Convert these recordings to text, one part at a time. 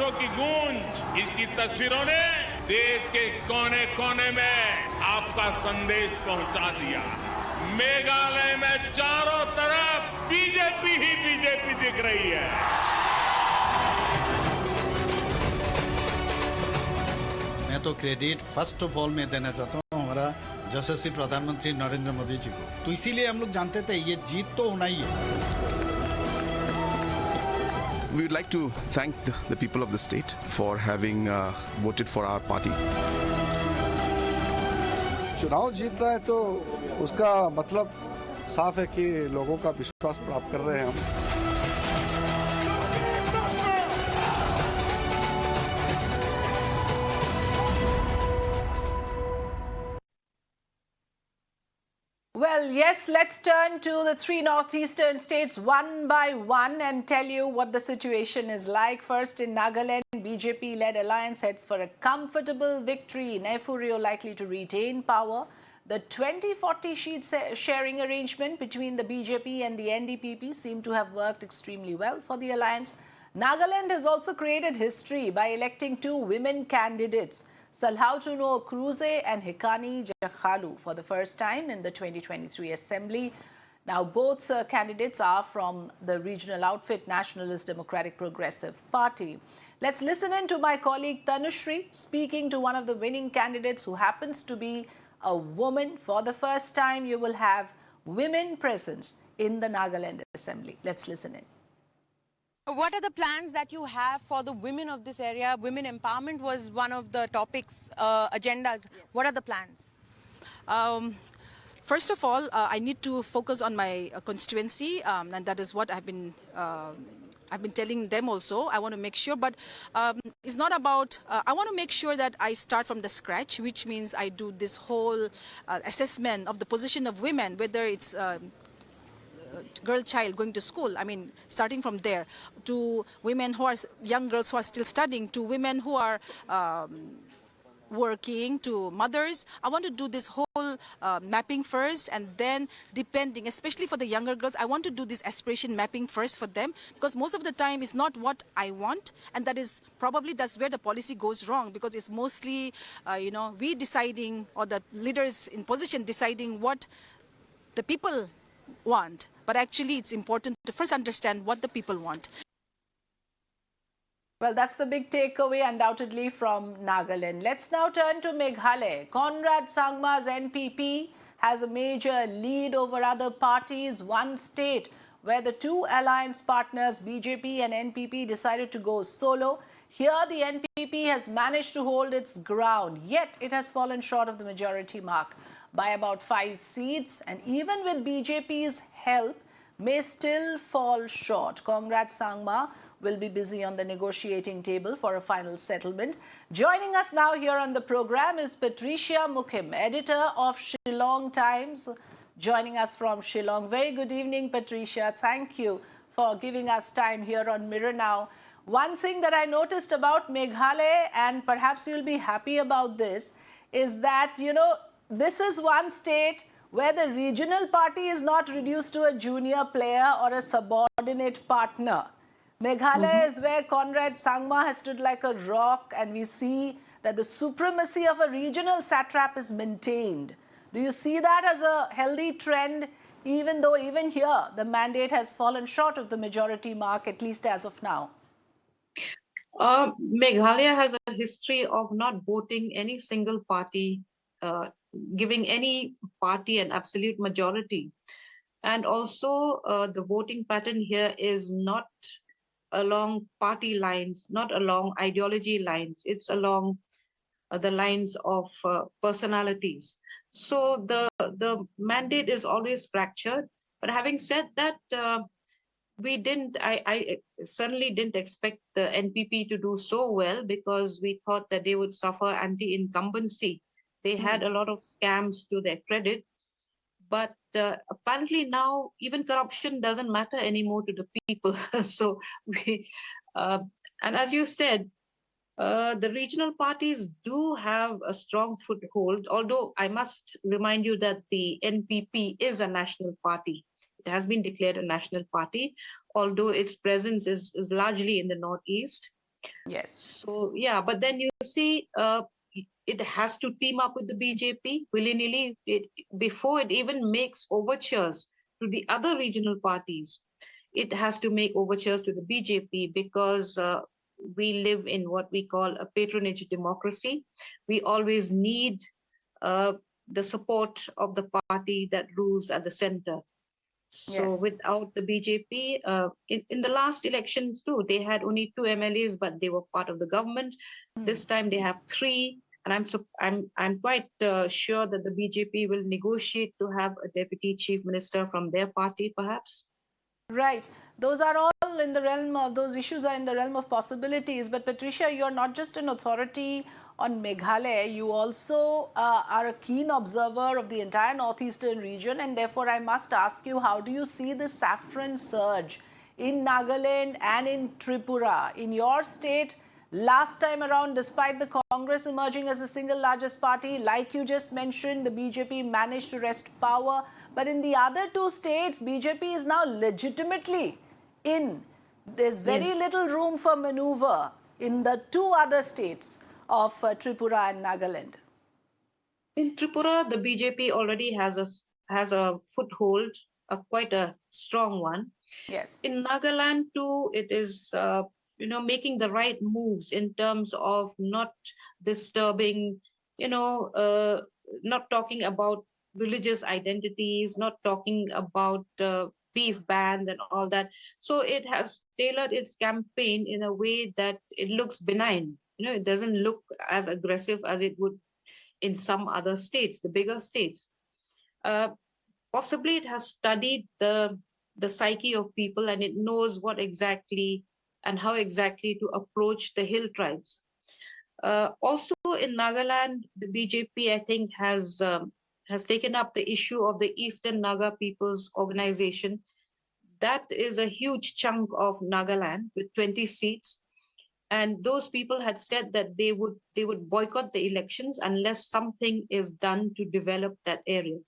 प्रयासों की गूंज, इसकी तस्वीरों ने देश के कोने-कोने में आपका संदेश पहुंचा दिया। मेघालय में चारों तरफ बीजेपी ही बीजेपी दिख रही है। मैं तो क्रेडिट फर्स्ट ऑफ ऑल मैं देना चाहता हूँ हमारा यशस्वी प्रधानमंत्री नरेंद्र मोदी जी को। तो इसीलिए हम लोग जानते थे ये जीत तो होना ही है। We would like to thank the people of the state for having voted for our party. चुनाव जीत रहा है तो उसका मतलब साफ है कि लोगों का विश्वास प्राप्त कर रहे हैं हम। Well, yes, let's turn to the three northeastern states one by one and tell you what the situation is like. First, in Nagaland, BJP-led alliance heads for a comfortable victory. Naifurio likely to retain power. The 20-40 seat sharing arrangement between the BJP and the NDPP seem to have worked extremely well for the alliance. Nagaland has also created history by electing two women candidates, Salhautuno Cruze and Hikani Jakhalu, for the first time in the 2023 Assembly. Now, both candidates are from the regional outfit Nationalist Democratic Progressive Party. Let's listen in to my colleague Tanushri speaking to one of the winning candidates who happens to be a woman. For the first time, you will have women presence in the Nagaland Assembly. Let's listen in. What are the plans that you have for the women of this area? Women empowerment was one of the topics, agendas. Yes. What are the plans? First of all, I need to focus on my constituency, and that is what I've been telling them also. I want to make sure, but it's not about, I want to make sure that I start from the scratch, which means I do this whole assessment of the position of women, whether it's girl child going to school, I mean, starting from there, to women who are, young girls who are still studying, to women who are working, to mothers. I want to do this whole mapping first, and then depending, especially for the younger girls, I want to do this aspiration mapping first for them, because most of the time it's not what I want, and that is probably that's where the policy goes wrong, because it's mostly, we deciding, or the leaders in position deciding what the people want. But actually, it's important to first understand what the people want. Well, that's the big takeaway undoubtedly from Nagaland. Let's now turn to Meghalaya. Conrad Sangma's NPP has a major lead over other parties. One state where the two alliance partners, BJP and NPP, decided to go solo. Here, the NPP has managed to hold its ground, yet it has fallen short of the majority mark by about 5 seats, and even with BJP's help, may still fall short. Conrad Sangma will be busy on the negotiating table for a final settlement. Joining us now here on the program is Patricia Mukhim, editor of Shillong Times, joining us from Shillong. Very good evening, Patricia. Thank you for giving us time here on Mirror Now. One thing that I noticed about Meghalaya, and perhaps you'll be happy about this, is that, this is one state where the regional party is not reduced to a junior player or a subordinate partner. Meghalaya is where Conrad Sangma has stood like a rock, and we see that the supremacy of a regional satrap is maintained. Do you see that as a healthy trend, even though even here the mandate has fallen short of the majority mark, at least as of now? Meghalaya has a history of not voting any single party, giving any party an absolute majority. And also the voting pattern here is not along party lines, not along ideology lines. It's along the lines of personalities. So the mandate is always fractured. But having said that, I certainly didn't expect the NPP to do so well, because we thought that they would suffer anti-incumbency. They had a lot of scams to their credit. But apparently now even corruption doesn't matter anymore to the people. So and as you said, the regional parties do have a strong foothold, although I must remind you that the NPP is a national party. It has been declared a national party, although its presence is largely in the northeast. Yes. So, yeah, but then you see, it has to team up with the BJP willy-nilly before it even makes overtures to the other regional parties. It has to make overtures to the BJP because we live in what we call a patronage democracy. We always need uh, the support of the party that rules at the center. So Yes. without the BJP, in the last elections too, they had only 2 MLAs, but they were part of the government. This time they have 3, and I'm quite sure that the BJP will negotiate to have a deputy chief minister from their party, perhaps. Right. Those are all in the realm of, those issues are in the realm of possibilities. But Patricia, you're not just an authority on Meghalaya, you also are a keen observer of the entire northeastern region. And therefore, I must ask you, how do you see the saffron surge in Nagaland and in Tripura? In your state, last time around, despite the Congress emerging as the single largest party, like you just mentioned, the BJP managed to wrest power. But in the other 2 states, BJP is now legitimately in. There's very little room for maneuver in the 2 other states of Tripura and Nagaland. In Tripura, the BJP already has a foothold, quite a strong one. Yes. In Nagaland too, it is making the right moves in terms of not disturbing, not talking about religious identities, not talking about beef bans and all that. So it has tailored its campaign in a way that it looks benign. It doesn't look as aggressive as it would in some other states, the bigger states. Possibly it has studied the psyche of people, and it knows what exactly and how exactly to approach the hill tribes. Also in Nagaland, the BJP, I think, has taken up the issue of the Eastern Naga People's Organization. That is a huge chunk of Nagaland with 20 seats. And those people had said that they would boycott the elections unless something is done to develop that area.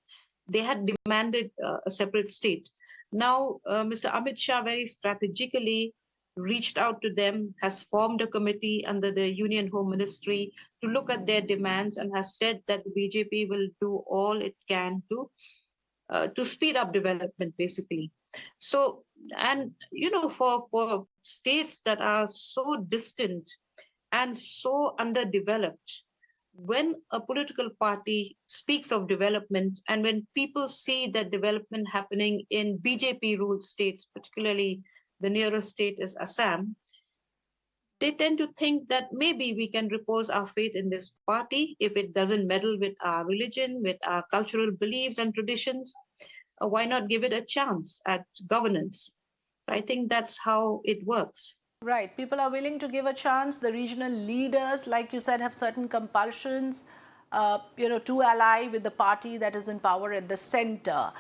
They had demanded a separate state. Now, Mr. Amit Shah very strategically reached out to them, has formed a committee under the Union Home Ministry to look at their demands, and has said that the BJP will do all it can to speed up development, basically. So, and for states that are so distant and so underdeveloped, when a political party speaks of development, and when people see that development happening in BJP ruled states, particularly the nearest state is Assam, they tend to think that maybe we can repose our faith in this party if it doesn't meddle with our religion, with our cultural beliefs and traditions. Why not give it a chance at governance? I think that's how it works. Right. People are willing to give a chance. The regional leaders, like you said, have certain compulsions, to ally with the party that is in power at the center.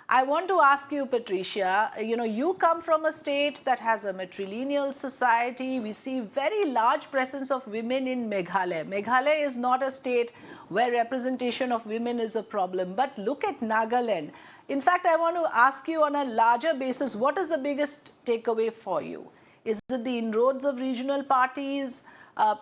I want to ask you, Patricia, you come from a state that has a matrilineal society. We see very large presence of women in Meghalaya. Meghalaya is not a state where representation of women is a problem. But look at Nagaland. In fact, I want to ask you on a larger basis, what is the biggest takeaway for you? Is it the inroads of regional parties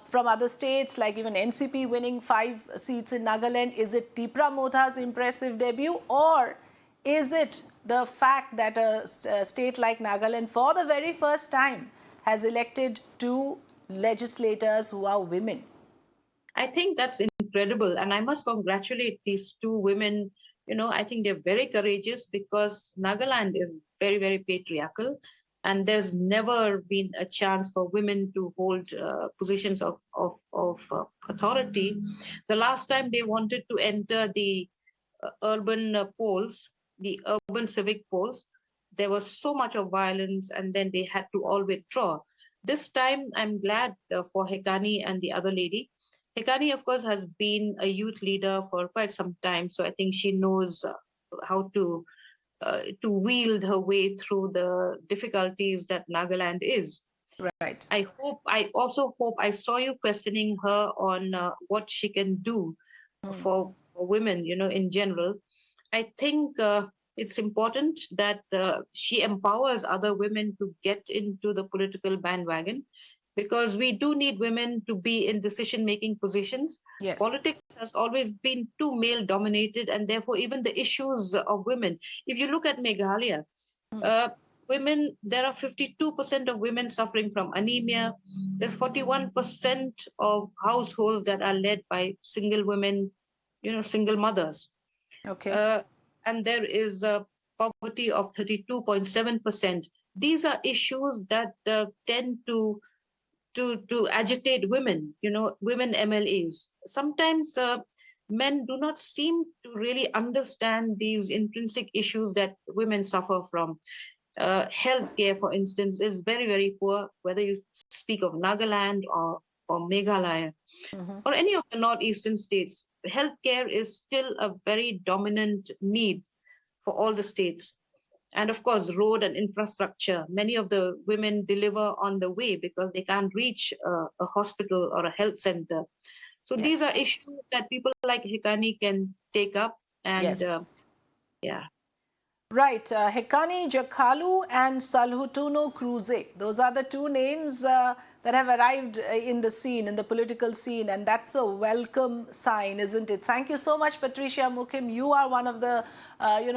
from other states, like even NCP winning 5 seats in Nagaland? Is it Tipra Motha's impressive debut? Or is it the fact that a state like Nagaland, for the very first time, has elected 2 legislators who are women? I think that's incredible. And I must congratulate these 2 women. I think they're very courageous, because Nagaland is very, very patriarchal. And there's never been a chance for women to hold positions of authority. The last time they wanted to enter the urban polls, the urban civic polls, there was so much of violence, and then they had to all withdraw. This time, I'm glad for Hekani and the other lady. Hekani, of course, has been a youth leader for quite some time, so I think she knows how to wield her way through the difficulties that Nagaland is. Right. I also hope, I saw you questioning her on what she can do for women, in general. I think it's important that she empowers other women to get into the political bandwagon. because we do need women to be in decision-making positions. Yes. Politics has always been too male-dominated, and therefore even the issues of women. If you look at Meghalaya, women, there are 52% of women suffering from anemia. There's 41% of households that are led by single women, single mothers. Okay. And there is a poverty of 32.7%. These are issues that tend to agitate women, women MLAs. Sometimes men do not seem to really understand these intrinsic issues that women suffer from. Healthcare, for instance, is very, very poor, whether you speak of Nagaland or Meghalaya or any of the northeastern states. Healthcare is still a very dominant need for all the states. And of course, road and infrastructure. Many of the women deliver on the way because they can't reach a hospital or a health center. So these are issues that people like Hekani can take up. And yeah. Right. Hekani Jakhalu and Salhutuno Cruze. Those are the two names that have arrived in the scene, in the political scene. And that's a welcome sign, isn't it? Thank you so much, Patricia Mukhim. You are one of the,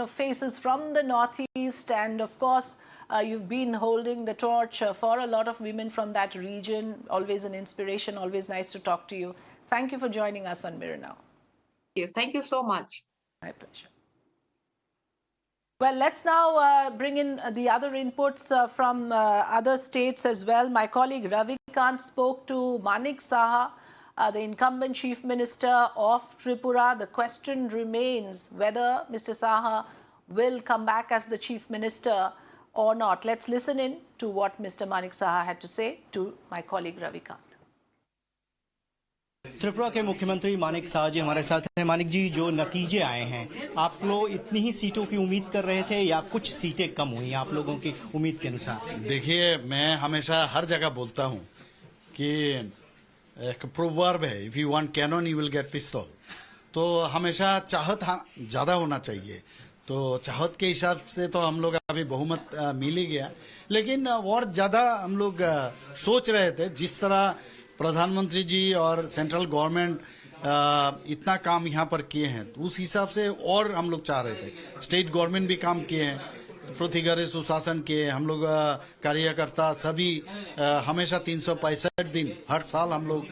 faces from the Northeast. And of course, you've been holding the torch for a lot of women from that region. Always an inspiration. Always nice to talk to you. Thank you for joining us on Mirror Now. Thank you so much. My pleasure. Well, let's now bring in the other inputs from other states as well. My colleague Ravikant spoke to Manik Saha, the incumbent Chief Minister of Tripura. The question remains whether Mr. Saha will come back as the Chief Minister or not. Let's listen in to what Mr. Manik Saha had to say to my colleague Ravikant. Tripura के मुख्यमंत्री मानिक शाह जी हमारे साथ हैं। मानिक जी, जो नतीजे आए हैं, आप लोग इतनी ही सीटों की उम्मीद कर रहे थे या कुछ सीटें कम हुई आप लोगों की उम्मीद के अनुसार? देखिए, मैं हमेशा हर जगह बोलता हूं कि एक प्रोवर्ब है, if you want cannon you will get पिस्तौल। तो हमेशा चाहत ज्यादा होना चाहिए। तो चाहत के हिसाब से तो हम लोग अभी बहुमत मिल ही गया, लेकिन और ज्यादा हम लोग सोच रहे थे। जिस तरह प्रधानमंत्री जी और सेंट्रल गवर्नमेंट इतना काम यहाँ पर किए हैं, तो उस हिसाब से और हम लोग चाह रहे थे। स्टेट गवर्नमेंट भी काम किए हैं, पृथ्वीघर सुशासन किए, हम लोग कार्यकर्ता सभी हमेशा 365 दिन हर साल हम लोग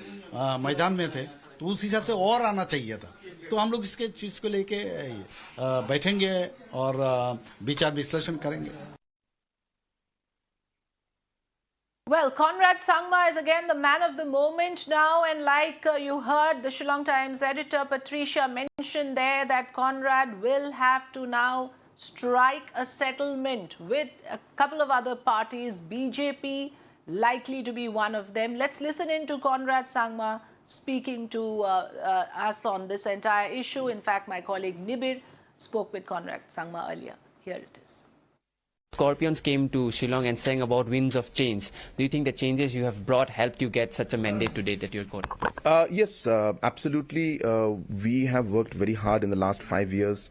मैदान में थे। तो उस हिसाब से और आना चाहिए था। तो हम लोग इसके चीज को लेके बैठेंगे और विचार विश्लेषण करेंगे। Well, Conrad Sangma is again the man of the moment now, and like you heard the Shillong Times editor Patricia mention there that Conrad will have to now strike a settlement with a couple of other parties, BJP likely to be one of them. Let's listen in to Conrad Sangma speaking to us on this entire issue. In fact, my colleague Nibir spoke with Conrad Sangma earlier. Here it is. Scorpions came to Shillong and sang about winds of change. Do you think the changes you have brought helped you get such a mandate today that you're got? Yes, absolutely. We have worked very hard in the last 5 years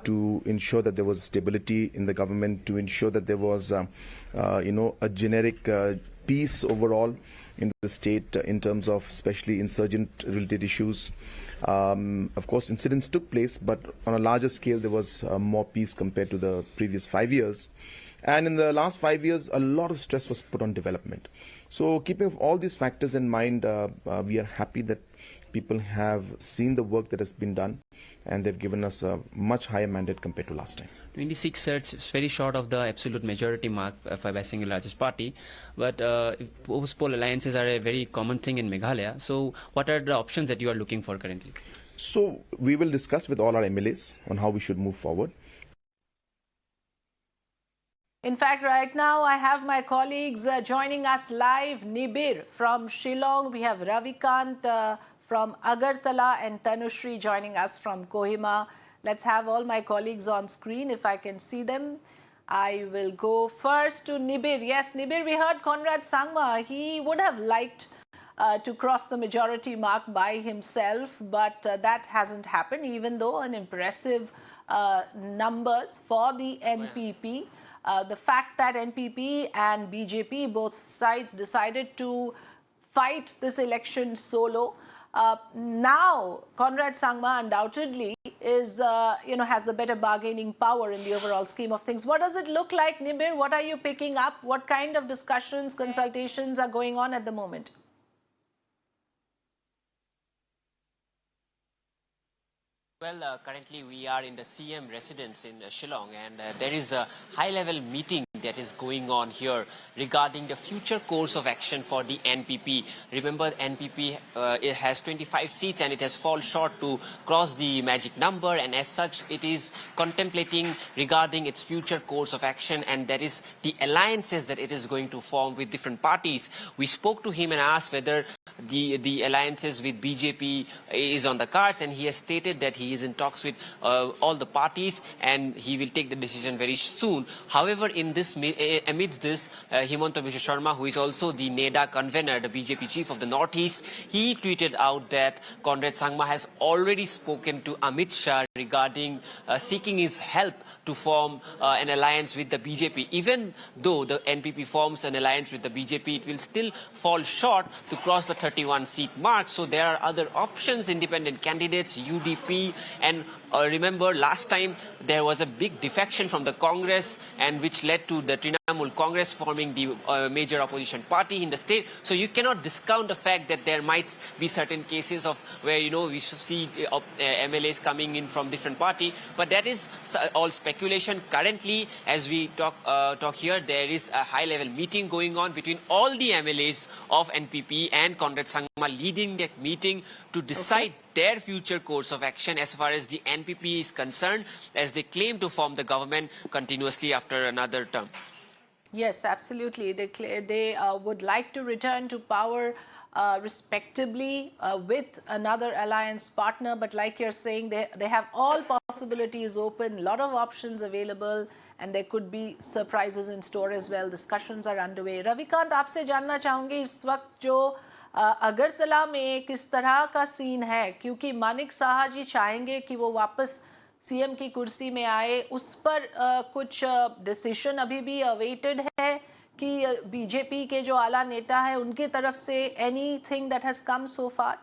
to ensure that there was stability in the government, to ensure that there was, a generic peace overall in the state in terms of especially insurgent-related issues. Of course, incidents took place, but on a larger scale, there was more peace compared to the previous 5 years. And in the last 5 years, a lot of stress was put on development. So keeping all these factors in mind, we are happy that people have seen the work that has been done, and they've given us a much higher mandate compared to last time. 26 seats is very short of the absolute majority mark by single largest party, but post-poll alliances are a very common thing in Meghalaya. So what are the options that you are looking for currently? So we will discuss with all our MLAs on how we should move forward. In fact, right now I have my colleagues joining us live. Nibir from Shillong, we have Ravikant from Agartala and Tanushri joining us from Kohima. Let's have all my colleagues on screen if I can see them. I will go first to Nibir. Yes, Nibir, we heard Conrad Sangma. He would have liked to cross the majority mark by himself, but that hasn't happened, even though an impressive numbers for the NPP. the fact that NPP and BJP, both sides, decided to fight this election solo. Now, Conrad Sangma undoubtedly is, has the better bargaining power in the overall scheme of things. What does it look like, Nibir? What are you picking up? What kind of discussions, consultations are going on at the moment? Well, currently we are in the CM residence in Shillong, and there is a high-level meeting that is going on here regarding the future course of action for the NPP. Remember, NPP it has 25 seats and it has fallen short to cross the magic number, and as such it is contemplating regarding its future course of action, and that is the alliances that it is going to form with different parties. We spoke to him and asked whether the alliances with BJP is on the cards, and he has stated that he is in talks with all the parties and he will take the decision very soon. However, in this amidst this, Himanta Biswa Sharma, who is also the NEDA convener, the BJP chief of the Northeast, he tweeted out that Conrad Sangma has already spoken to Amit Shah regarding seeking his help to form an alliance with the BJP. Even though the NPP forms an alliance with the BJP, it will still fall short to cross the 31-seat mark. So there are other options, independent candidates, UDP, and remember last time there was a big defection from the Congress, and which led to the Trinamool Congress forming the major opposition party in the state. So you cannot discount the fact that there might be certain cases of where, we see MLAs coming in from different party, but that is all speculation. Currently, as we talk here, there is a high-level meeting going on between all the MLAs of NPP and Conrad Sangma, leading that meeting to decide their future course of action as far as the NPP is concerned, as they claim to form the government continuously after another term. Yes, absolutely. They would like to return to power respectably with another alliance partner. But like you're saying, they have all possibilities open, a lot of options available, and there could be surprises in store as well. Discussions are underway. Ravikant, आपसे जानना चाहूँगी इस वक्त जो अगरतला में किस तरह का सीन है, क्योंकि मानिक साहा जी चाहेंगे कि वो वापस सीएम की कुर्सी में आए, उस पर कुछ डिसीजन अभी भी अवेटेड है कि बीजेपी के जो आला नेता है उनकी तरफ से anything that has come so far?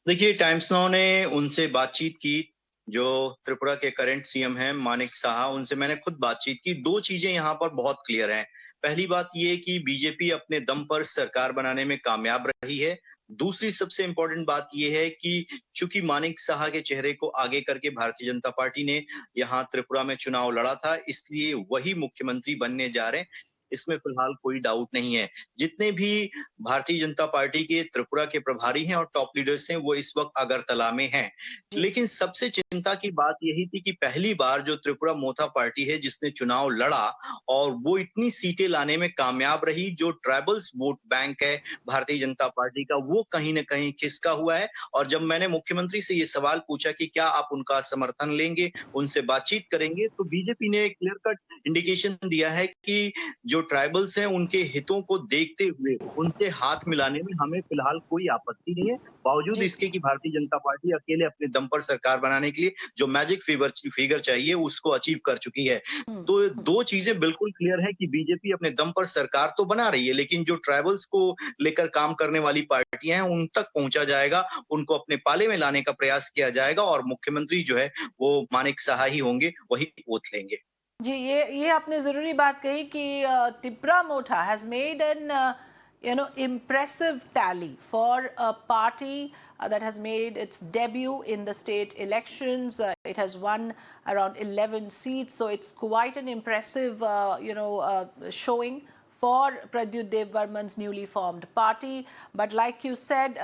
देखिए, टाइम्स नाउ ने उनसे बातचीत की, जो त्रिपुरा के करंट सीएम हैं मानिक साहा, उनसे मैंने खुद बातचीत की। दो चीजें यहाँ पर बहुत क्लियर हैं। पहली बात ये कि बीजेपी अपने दम पर सरकार बनाने में कामयाब रही है। दूसरी सबसे इंपॉर्टेंट बात यह है कि चूंकि मानिक साहा के चेहरे को आगे करके भारतीय जनता पार्टी ने यहाँ त्रिपुरा में चुनाव लड़ा था, इसलिए वही मुख्यमंत्री बनने जा रहे हैं। इसमें फिलहाल कोई डाउट नहीं है। जितने भी भारतीय जनता पार्टी के त्रिपुरा के प्रभारी हैं और टॉप लीडर्स हैं, वो इस वक्त अगरतला में हैं। लेकिन सबसे चिंता की बात यही थी कि पहली बार जो त्रिपुरा मोथा पार्टी है जिसने चुनाव लड़ा और वो इतनी सीटें लाने में कामयाब रही, जो ट्राइबल्स वोट बैंक है भारतीय जनता पार्टी का, वो कहीं न कहीं खिसका हुआ है। और जब मैंने मुख्यमंत्री से ये सवाल पूछा कि क्या आप उनका समर्थन लेंगे, उनसे बातचीत करेंगे, तो बीजेपी ने क्लियर कट इंडिकेशन दिया है कि जो ट्राइबल्स हैं उनके हितों को देखते हुए उनसे हाथ मिलाने में हमें फिलहाल कोई आपत्ति नहीं है, बावजूद इसके कि भारतीय जनता पार्टी अकेले अपने दम पर सरकार बनाने के लिए जो मैजिक फिगर चाहिए उसको अचीव कर चुकी है। तो दो चीजें बिल्कुल क्लियर है कि बीजेपी अपने दम पर सरकार तो बना रही है, लेकिन जो ट्राइबल्स को लेकर काम करने वाली पार्टियां हैं उन तक पहुंचा जाएगा, उनको अपने पाले में लाने का प्रयास किया जाएगा और मुख्यमंत्री जो है वो मानिक साहा ही होंगे, वही ओथ लेंगे। जी, ये आपने जरूरी बात कही कि त्रिपुरा मोथा has made an impressive tally for a party that has made its debut in the state elections. It has won around 11 seats, so it's quite an impressive showing for Pradyut Dev Varman's newly formed party. But like you said,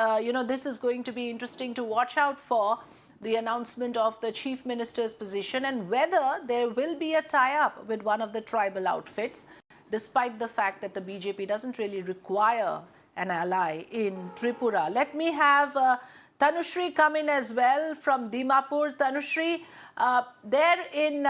this is going to be interesting to watch out for, the announcement of the chief minister's position and whether there will be a tie-up with one of the tribal outfits, despite the fact that the BJP doesn't really require an ally in Tripura. Let me have Tanushri come in as well from Dimapur. Tanushri, there in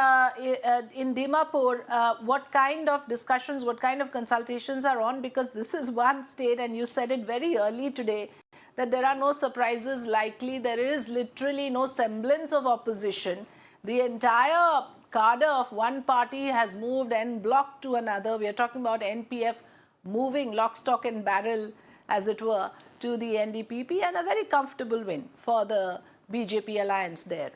Dimapur, what kind of discussions, what kind of consultations are on? Because this is one state, and you said it very early today, that there are no surprises likely. There is literally no semblance of opposition. The entire cadre of one party has moved en bloc to another. We are talking about NPF moving lock, stock and barrel, as it were, to the NDPP, and a very comfortable win for the BJP alliance there.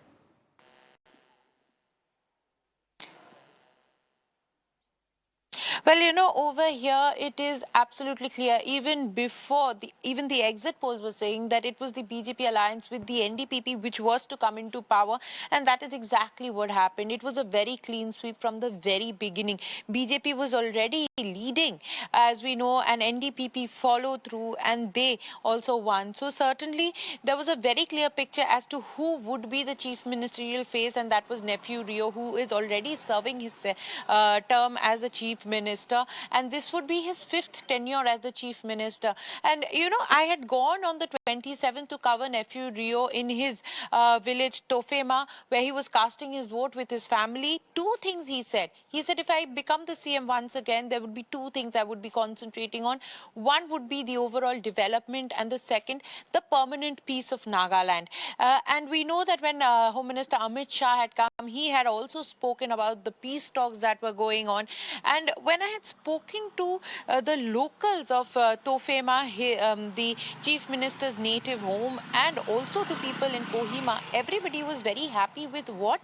Well, you know, over here it is absolutely clear. Even before, even the exit polls were saying that it was the BJP alliance with the NDPP which was to come into power, and that is exactly what happened. It was a very clean sweep from the very beginning. BJP was already leading, as we know, and NDPP followed through, and they also won. So certainly there was a very clear picture as to who would be the chief ministerial face, and that was Nephew Rio, who is already serving his term as the chief minister, and this would be his 5th tenure as the chief minister. And you know, I had gone on the 27th to cover Nephew Rio in his village Tofema, where he was casting his vote with his family. 2 things he said. He said, if I become the CM once again, there would be 2 things I would be concentrating on. One would be the overall development, and the second, the permanent peace of Nagaland. And we know that when Home Minister Amit Shah had come, he had also spoken about the peace talks that were going on. And when I had spoken to the locals of Tofema, the chief minister's native home, and also to people in Kohima, everybody was very happy with what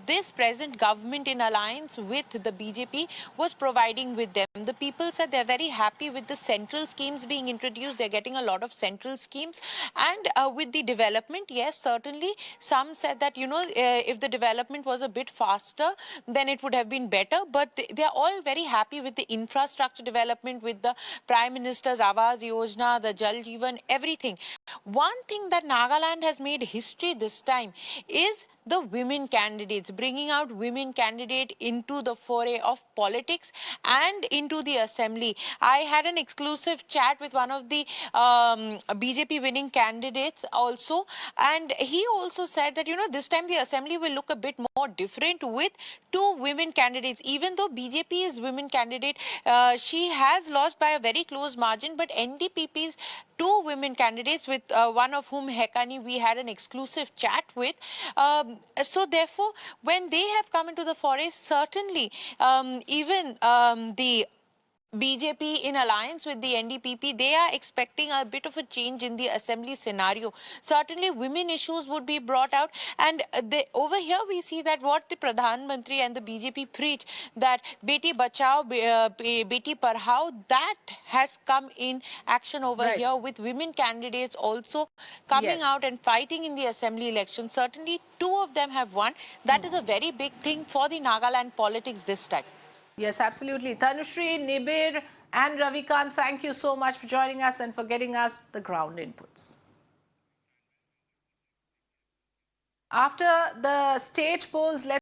this present government in alliance with the BJP was providing with them. The people said they're very happy with the central schemes being introduced. They're getting a lot of central schemes. And with the development, yes, certainly some said that, you know, if the development was a bit faster, then it would have been better. But they're all very happy with the infrastructure development, with the Prime Minister's Awas Yojana, the Jal Jeevan, everything. One thing that Nagaland has made history this time is the women candidates, bringing out women candidate into the foray of politics and into the assembly. I had an exclusive chat with one of the BJP winning candidates also, and he also said that, you know, this time the assembly will look a bit more different with 2 women candidates. Even though BJP's women candidate, she has lost by a very close margin, but NDPP's 2 women candidates, with one of whom, Hekani, we had an exclusive chat with. So therefore, when they have come into the foray, certainly even the BJP in alliance with the NDPP, they are expecting a bit of a change in the assembly scenario. Certainly women issues would be brought out, and over here we see that what the Pradhan Mantri and the BJP preach, that Beti Bachao, Beti Padhao, that has come in action over here, with women candidates also coming out and fighting in the assembly election. Certainly 2 of them have won. That is a very big thing for the Nagaland politics this time. Yes, absolutely. Tanushree, Nibir and Ravikant, thank you so much for joining us and for getting us the ground inputs. After the state polls, let's